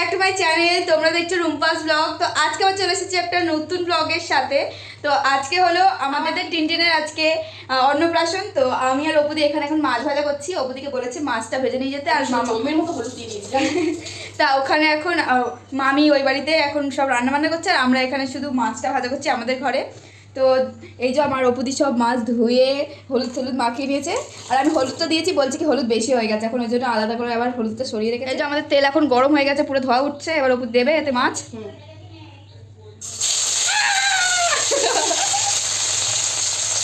Back to my channel. তোমরা দেখছো Rumpa's blog. তো আজকে আবার চলে এসেছি একটা নতুন ব্লগের সাথে। তো আজকে হলো আমাদের টিনটিনের আজকে অন্নপ্রাশন। তো আমি আর অপুদি এখানে এখন মাছ ভাজা করছি। অপুদিকে বলেছে মাছটা ভেজে নিয়ে যেতে, আর মামের মতো হলুদ দিয়ে দিয়েছি। তা ওখানে এখন মামি ওই বাড়িতে এখন সব রান্না বান্না করছে, আর আমরা এখানে শুধু মাছটা ভাজা করছি আমাদের ঘরে। তো এই যে আমার অপুদি সব মাছ ধুয়ে হলুদ হলুদ মাখিয়ে নিয়েছে, আর আমি হলুদটা দিয়েছি, বলছি কি হলুদ বেশি হয়ে গেছে, এখন ওই জন্য আলাদা করে আবার হলুদটা সরিয়ে রেখেছে। এই যে আমাদের তেল এখন গরম হয়ে গেছে, পুরো ধোয়া উঠছে। এবার অপুদ দেবে এতে মাছ।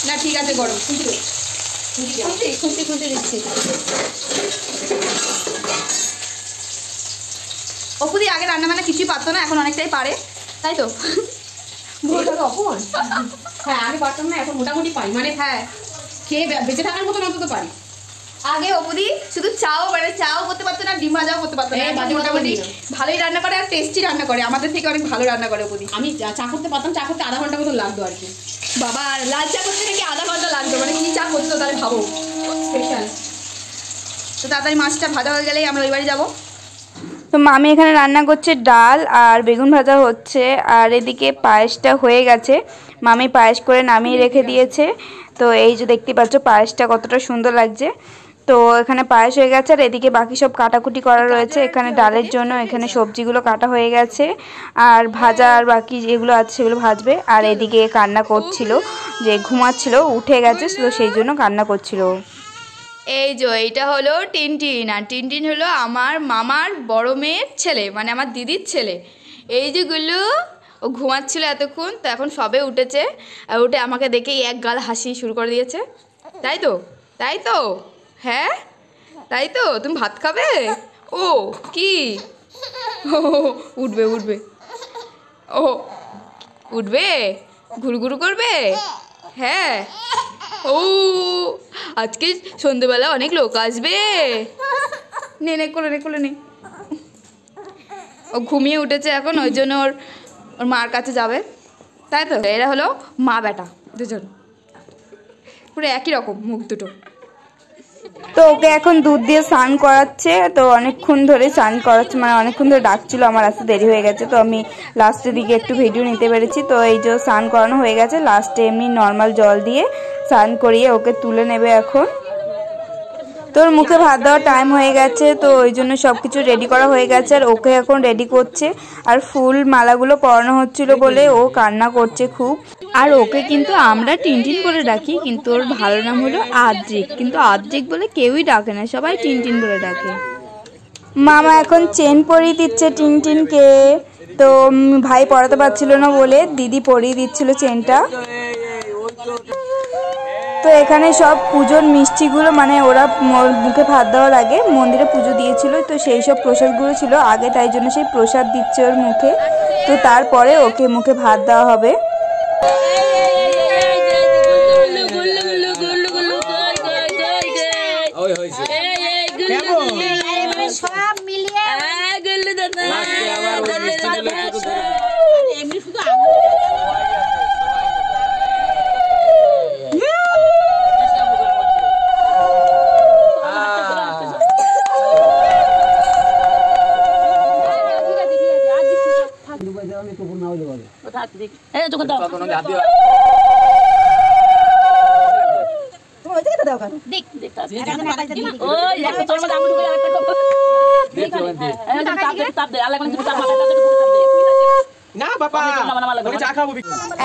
না ঠিক আছে, গরম খুঁটি দিচ্ছি। অপুদি আগে রান্না বান্না কিছুই পারতো না, এখন অনেকটাই পারে, তাই তো? অপমান। হ্যাঁ আমি পারতাম না, এখন মোটামুটি পাই, মানে হ্যাঁ খেয়ে বেঁচে থাকার মতো অন্তত পারি। আগে অপুদি শুধু চাও করতে পারতো না, ডিম ভাজাও করতে পারতো না, মোটামুটি ভালোই রান্না করে আর টেস্টি রান্না করে, আমাদের থেকে অনেক ভালো রান্না করে অপুদি। আমি চা করতে পারতাম, চা করতে আধা ঘন্টা মতো লাগতো আর কি। বাবা লাল চা করতে নাকি আধা ঘন্টা লাগতো, মানে কি চা করতো তাহলে ভাবো, স্পেশাল। তো তাড়াতাড়ি মাছটা ভাজা হয়ে গেলেই আমরা ওই বাড়ি যাবো। তো মামি এখানে রান্না করছে ডাল আর বেগুন ভাজা হচ্ছে, আর এদিকে পায়েসটা হয়ে গেছে, মামি পায়েস করে নামিয়ে রেখে দিয়েছে। তো এই যে দেখতে পাচ্ছ পায়েসটা কতটা সুন্দর লাগছে। তো এখানে পায়েস হয়ে গেছে, আর এদিকে বাকি সব কাটাকুটি করা রয়েছে। এখানে ডালের জন্য এখানে সবজিগুলো কাটা হয়ে গেছে, আর ভাজা আর বাকি যেগুলো আছে সেগুলো ভাজবে। আর এদিকে কান্না করছিল, যে ঘুমাচ্ছিল, উঠে গেছে, তো সেই জন্য কান্না করছিল। এই যে এইটা হলো টিনটিন, আর টিনটিন হলো আমার মামার বড় মেয়ের ছেলে, মানে আমার দিদির ছেলে। এই যেগুলো ও ঘুমাচ্ছিল এতক্ষণ, তো এখন সবে উঠেছে, আর উঠে আমাকে দেখেই এক গাল হাসি শুরু করে দিয়েছে। তাই তো, তাই তো, হ্যাঁ তাই তো, তুমি ভাত খাবে? ও কি, ও উঠবে উঠবে, ও উঠবে, ঘুরঘুরু করবে, হ্যাঁ। ও আজকে সন্ধ্যেবেলা অনেক লোক আসবে, নে কোলে নে। ও ঘুমিয়ে উঠেছে এখন, ওই জন্য ওর মার কাছে যাবে, তাই তো। এরা হলো মা বেটা দুজন, পুরো একই রকম মুখ দুটো। তো ওকে এখন দুধ দিয়ে স্নান করাচ্ছে, তো অনেকক্ষণ ধরে স্নান করাচ্ছে, মানে অনেকক্ষণ ধরে ডাকছিল, আমার আসতে দেরি হয়ে গেছে, তো আমি লাস্টের দিকে একটু ভিডিও নিতে পেরেছি। তো এই যে স্নান করানো হয়ে গেছে, লাস্টে এমনি নর্মাল জল দিয়ে স্নান করিয়ে ওকে তুলে নেবে এখন। তোর মুখে ভাত দেওয়ার টাইম হয়ে গেছে, তো ওই জন্য সব কিছু রেডি করা হয়ে গেছে, আর ওকে এখন রেডি করছে। আর ফুল মালাগুলো পরানো হচ্ছিল বলে ও কান্না করছে খুব। আর ওকে কিন্তু আমরা টিনটিন বলে ডাকি, কিন্তু ওর ভালো নাম হলো আদ্রিক, কিন্তু আদ্রিক বলে কেউই ডাকে না, সবাই টিনটিন বলে ডাকে। মামা এখন চেন পরিয়ে দিচ্ছে টিনটিনকে, তো ভাই পরাতে পারছিল না বলে দিদি পরিয়ে দিচ্ছিল চেনটা। তো এখানে সব পুজোর মিষ্টিগুলো, মানে ওরা মুখে ভাত দেওয়ার আগে মন্দিরে পুজো দিয়েছিল, তো সেই সব প্রসাদগুলো ছিল আগে, তাই জন্য সেই প্রসাদ দিচ্ছে ওর মুখে। তো তারপরে ওকে মুখে ভাত দেওয়া হবে।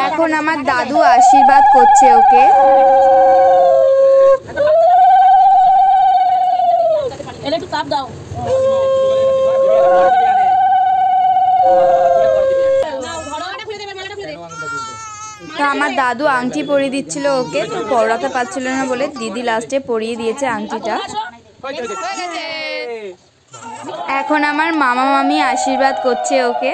এখন আমার দাদু আশীর্বাদ করছে ওকে। তো আমার দাদু আংটি পরিয়ে দিচ্ছিল ওকে, তো পরাতে পারছিল না বলে দিদি লাস্টে পরিয়ে দিয়েছে আংটিটা। এখন আমার মামা মামি আশীর্বাদ করছে ওকে।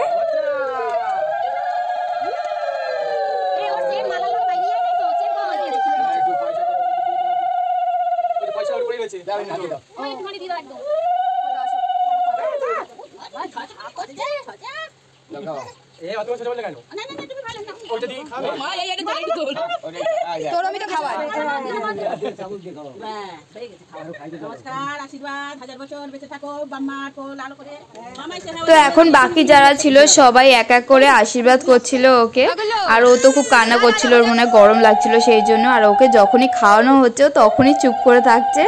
তোর আমি তো খাওয়াই। তো এখন বাকি যারা ছিল সবাই এক এক করে আশীর্বাদ করছিল ওকে, আর ও তো খুব কান্না করছিল, ওর মনে গরম লাগছিল সেই জন্য। আর ওকে যখনই খাওয়ানো হচ্ছে তখনই চুপ করে থাকছে,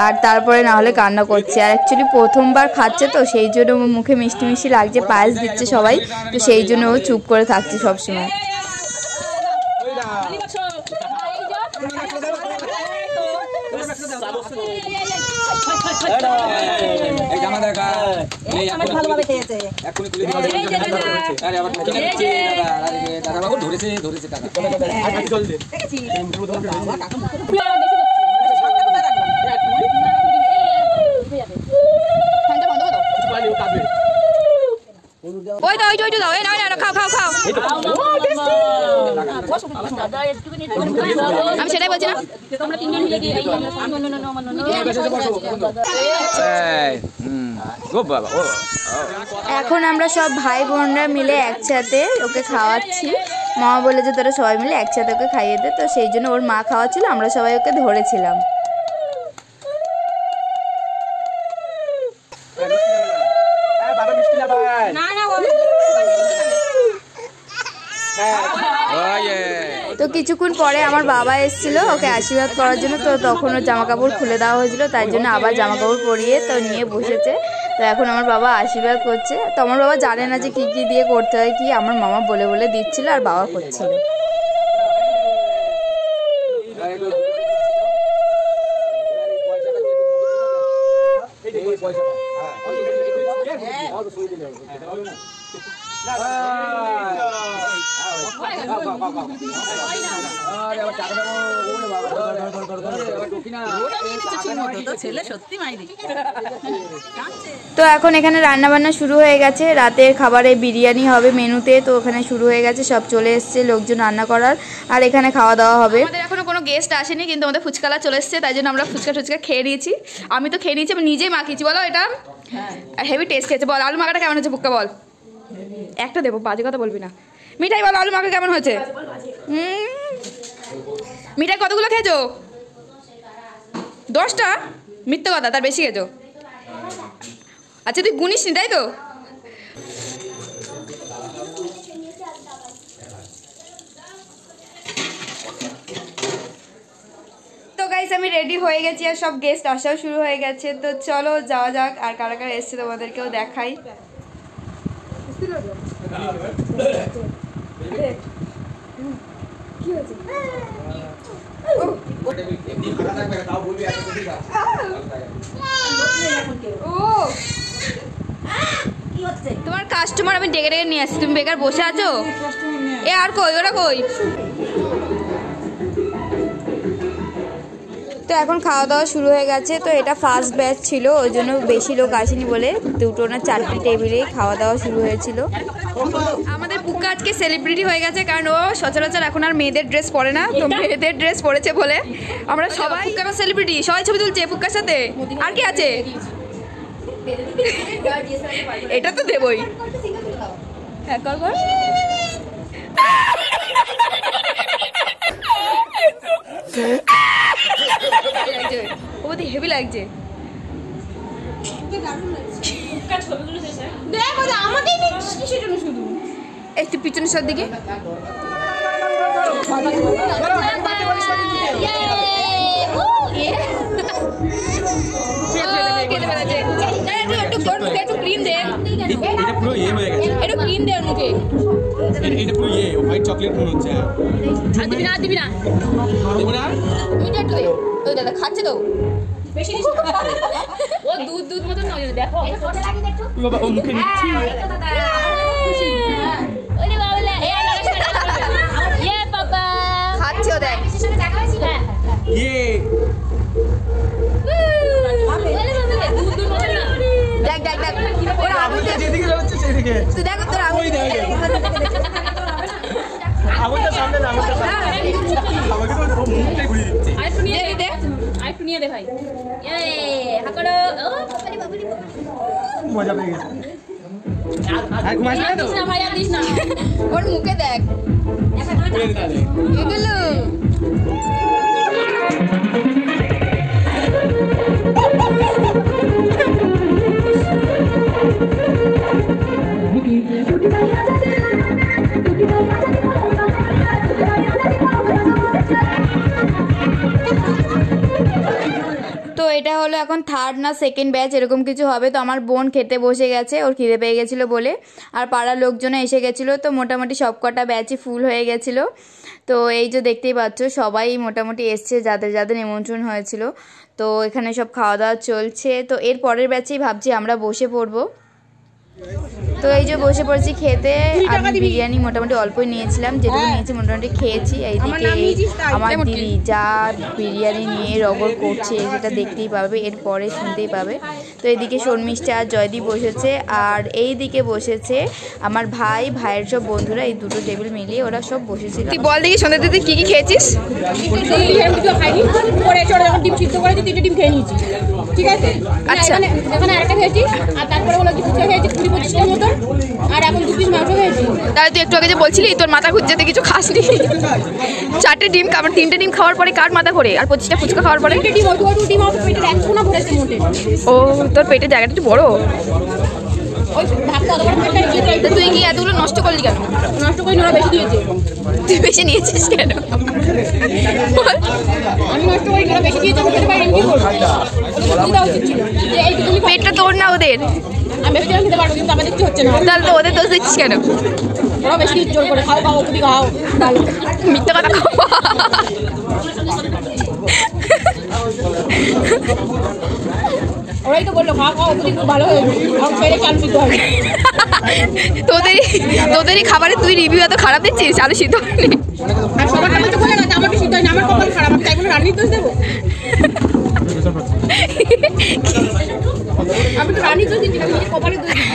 আর তারপরে না হলে কান্না করছে। আর অ্যাকচুয়ালি প্রথমবার খাচ্ছে তো সেই জন্য ওর মুখে মিষ্টি মিষ্টি লাগছে, পায়েস দিচ্ছে সবাই, তো সেই জন্য ও চুপ করে থাকছে সবসময়। ওই দাও ওই দাও, এই না না খাও খাও খাও, আমি সেটাই বলছি না। এখন আমরা সব ভাই বোনরা মিলে একসাথে ওকে খাওয়াচ্ছি। মা বলে যে তোরা সবাই মিলে একসাথে ওকে খাইয়ে দে, তো সেই জন্য ওর মা খাওয়াচ্ছিল, আমরা সবাই ওকে ধরেছিলাম। তো কিছুক্ষণ পরে আমার বাবা এসেছিল ওকে আশীর্বাদ করার জন্য, তো তখন ওর জামা কাপড় খুলে দেওয়া হয়েছিল, তাই জন্য আবার জামা কাপড় পরিয়ে তো নিয়ে বসেছে। তো এখন আমার বাবা আশীর্বাদ করছে। তো আমার বাবা জানে না যে কি কি দিয়ে করতে হয় কি, আমার মামা বলে বলে দিচ্ছিল আর বাবা করছিল। তো এখন এখানে রান্না বান্না শুরু হয়ে গেছে, রাতের খাবারে বিরিয়ানি হবে মেনুতে, তো ওখানে শুরু হয়ে গেছে, সব চলে এসছে লোকজন রান্না করার, আর এখানে খাওয়া দাওয়া হবে। আমাদের এখনো কোনো গেস্ট আসেনি, কিন্তু আমাদের ফুচকালা চলে এসছে, তাই জন্য আমরা ফুচকা টুচকা খেয়ে নিয়েছি। আমি তো খেয়ে নিয়েছি, আমি নিজেই মাখিয়েছি। বলো এটা হেভি টেস্ট হয়েছে। বল আলু মাখাটা কেমন হয়েছে? বুক্কা বল, একটা দেবো, বাজে কথা বলবি না। মিঠাই বল আলু মাখা কেমন হয়েছে? মিঠাই কতগুলো খেয়েছো? 10টা? মিথ্যে কথা, তার বেশি খেয়েছো। আচ্ছা তুই গুনিস নি তাই তো? তো গাইস আমি রেডি হয়ে গেছি, আর সব গেস্ট আসাও শুরু হয়ে গেছে। তো চলো যাওয়া যাক, আর কারা কারা এসছে তোমাদেরকেও দেখাই। তোমার কাস্টমার আমি ডেকে ডেকে নিয়ে আসছি, তুমি বেকার বসে আছো। এ আর কই, ওরা কই? তো এখন খাওয়া দাওয়া শুরু হয়ে গেছে। তো এটা ফার্স্ট ব্যাচ ছিল, ওই জন্য বেশি লোক আসেনি বলে 2টো না 4টি টেবিলেই খাওয়া দাওয়া শুরু হয়েছিল। আমাদের পুক্কা আজকে সেলিব্রিটি হয়ে গেছে, কারণ ও সচরাচর এখন আর মেয়েদের ড্রেস পরে না, তো মেয়েদের ড্রেস পরেছে বলে আমরা সবাই পুক্কা সেলিব্রিটি, সবাই ছবি তুলছে পুক্কার সাথে। আর কি আছে? এটা তো দেবই। হ্যাঁ কর কর। ওদের হেভি লাগছে। একটু পিছনের সব দিকে একটু ক্রিম দে, এটা পুরো ইয়ে হয়ে গেছে, একটু ক্রিম দে ওর মুখে। এটা পুরো ইয়ে হোয়াইট চকলেট মনে হচ্ছে। দিবি না দিবি না দেবো না, মিঠা একটু দে। ওই দাদা খাচ্ছে তো বেশি দিস না, ও দুধ দুধ মতন না, দেখো ছোট লাগে একটু। বাবা ও মুখে নিচ্ছি। ওরে বাবা এ ইয়ে বাবা খাচ্ছে, ও দেখ ইয়ে দুধ দুধ মতন না। দেখ দেখ দেখ ওরা আগুনটা যেদিকে যাচ্ছে সেদিকে তুই দেখো তোর আগুন আগুনটা সামনে না, আগুনটা সামনে আমাকে তো ও মুখটাই ঘুরিয়ে দিচ্ছে। আরেকটু নিয়ে দে, আরেকটু নিয়ে দে ভাই। এ হাকড়ো ও বাবালি বাবালি মজা পেয়ে গেছে। আর ঘুমাস না তো ওর মুখে দেখ এগুলো তো এটা হলো এখন থার্ড না সেকেন্ড ব্যাচ এরকম কিছু হবে। তো আমার বোন খেতে বসে গেছে, ওর খিদে পেয়ে গেছিলো বলে, আর পাড়ার লোকজনও এসে গেছিলো। তো মোটামুটি সব কটা ব্যাচই ফুল হয়ে গেছিলো। তো এই যে দেখতেই পাচ্ছ সবাই মোটামুটি এসছে যাদের যাদের নিমন্ত্রণ হয়েছিল। তো এখানে সব খাওয়া দাওয়া চলছে। তো এর পরের ব্যাচেই ভাবছি আমরা বসে পড়বো। তো এই যে বসে পড়ছি খেতে। আমি বিরিয়ানি মোটামুটি অল্পই নিয়েছিলাম, যেটুকু নিয়েছি মোটামুটি খেয়েছি। এইদিকে আমার দিদি যা বিরিয়ানি নিয়ে রগড় করছে সেটা দেখতেই পাবে, এরপরে শুনতেই পাবে। তো এদিকে শর্মিষ্ঠা আর জয়দীপ বসেছে, আর এই দিকে বসেছে আমার ভাইয়ের সব বন্ধুরা। এই দুটো টেবিল মিলিয়ে ওরা সব বসেছিল। তুই বল দেখি সন্ধ্যা দিদি কি কি খেয়েছিস? ঠিক আছে, আচ্ছা এখানে আরেকটা খেয়েছি, আর তারপরে হলো কি ফুচকা খেয়েছি 20-25টার মতো, আর এখন 2 পিস মাংস খেয়েছি। তাহলে তুই একটু আগে যে বলছিলি তোর মাথা ঘুরছে, কিছু খাসনি? 4টে ডিম, আবার 3টে ডিম খাওয়ার পরে কার মাথা ঘোরে? আর 25টা ফুচকা খাওয়ার পরে ডিম পেটের 1 কোনা ভরেছে মোটে। ও তোর পেটের জায়গাটা একটু বড়। ওই ভাবতে অতবার পেটটা তা তুই কি এতগুলো নষ্ট করলি কেন? নষ্ট করে ওরা বেশি দিয়েছে। তুই বেশি নিয়েছিস কেন? আমি নষ্ট করি, ওরা বেশি দিয়েছে, আমি খেতে পারি কি করব? ওদের উচিত ছিল যে এইটুকুনি পেটটা তোর না ওদের? আমি বেশি খেতে পারবো, কিন্তু আমাদের কিছু হচ্ছে না। তাহলে তো ওদের দোষ দিচ্ছিস কেন? ওরা বেশি জোর করে খাও তুমি খাও, মিথ্যা কথা খাও। ওরাই তো বললো খাও খুব ভালো হয়েছে, ছেড়ে চালু সিদ্ধ হয়। তোদেরই খাবারে তুই রিভিউ এত খারাপ দিচ্ছিস, আলু সিদ্ধ হয়নি। আর সবার মধ্যে বলে না আমার সিদ্ধ হয় না, আমার কপাল খারাপ, তাই বলে রান্নির দোষ দেবো? আমি তো রান্নির দোষ দিচ্ছি না, নিজের কপালের দোষ দিচ্ছি।